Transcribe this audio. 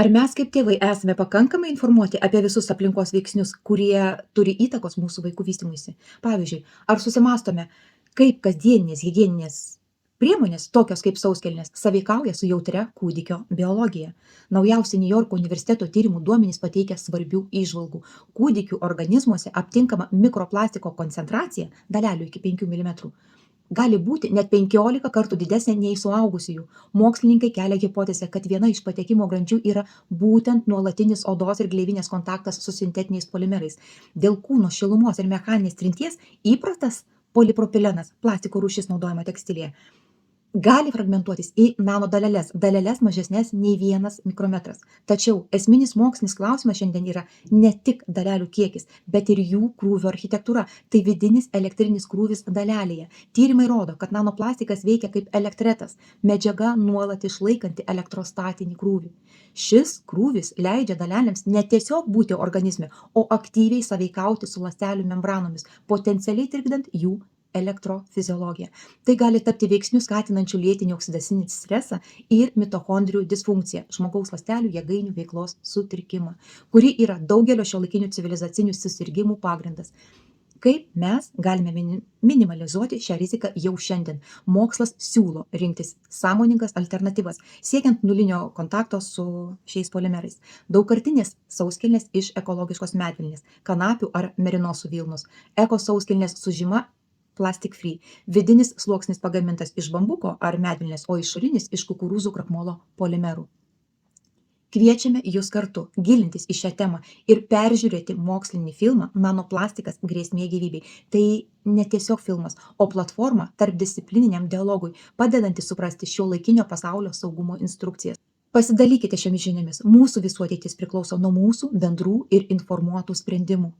Ar mes kaip tėvai esame pakankamai informuoti apie visus aplinkos veiksnius, kurie turi įtakos mūsų vaikų vystymuisi? Pavyzdžiui, ar susimąstome, kaip kasdieninės higieninės priemonės, tokios kaip sauskelnės, sąveikauja su jautria kūdikio biologija? Naujausi New Yorko universiteto tyrimų duomenys pateikia svarbių įžvalgų. Kūdikių organizmuose aptinkama mikroplastiko koncentracija dalelių iki 5 mm gali būti net 15 kartų didesnė nei suaugusiųjų. Mokslininkai kelia hipotezę, kad viena iš patekimo grandžių yra būtent nuolatinis odos ir gleivinės kontaktas su sintetiniais polimerais. Dėl kūno šilumos ir mechaninės trinties įprastas polipropilenas, plastiko rūšis naudojama tekstilėje, gali fragmentuotis į nanodaleles mažesnės nei 1 mikrometras. Tačiau esminis mokslinis klausimas šiandien yra ne tik dalelių kiekis, bet ir jų krūvio architektūra. Tai vidinis elektrinis krūvis dalelėje. Tyrimai rodo, kad nanoplastikas veikia kaip elektretas, medžiaga nuolat išlaikanti elektrostatinį krūvį. Šis krūvis leidžia dalelėms ne tiesiog būti organizme, o aktyviai sąveikauti su ląstelių membranomis, potencialiai trikdant jų elektrofiziologiją. Tai gali tapti veiksniu skatinančiu lėtinį oksidacinį stresą ir mitochondrijų disfunkciją, žmogaus ląstelių jėgainių veiklos sutrikimą, kuri yra daugelio šiuolaikinių civilizacinių susirgimų pagrindas. Kaip mes galime minimalizuoti šią riziką jau šiandien? Mokslas siūlo rinktis sąmoningas alternatyvas, siekiant nulinio kontakto su šiais polimerais. Daugkartinės sauskelnės iš ekologiškos medvilnės, kanapių ar merinosų vilnos, ekosauskelnės su žyma plastic free, vidinis sluoksnis pagamintas iš bambuko ar medvilnės, o išorinis iš kukurūzų krakmolo polimerų. Kviečiame jūs kartu gilintis į šią temą ir peržiūrėti mokslinį filmą Nanoplastikas grėsmė gyvybei. Tai ne tiesiog filmas, o platforma tarpdisciplininiam dialogui, padedanti suprasti šiuolaikinio pasaulio saugumo instrukcijas. Pasidalykite šiomis žiniomis. Mūsų visų ateitis priklauso nuo mūsų bendrų ir informuotų sprendimų.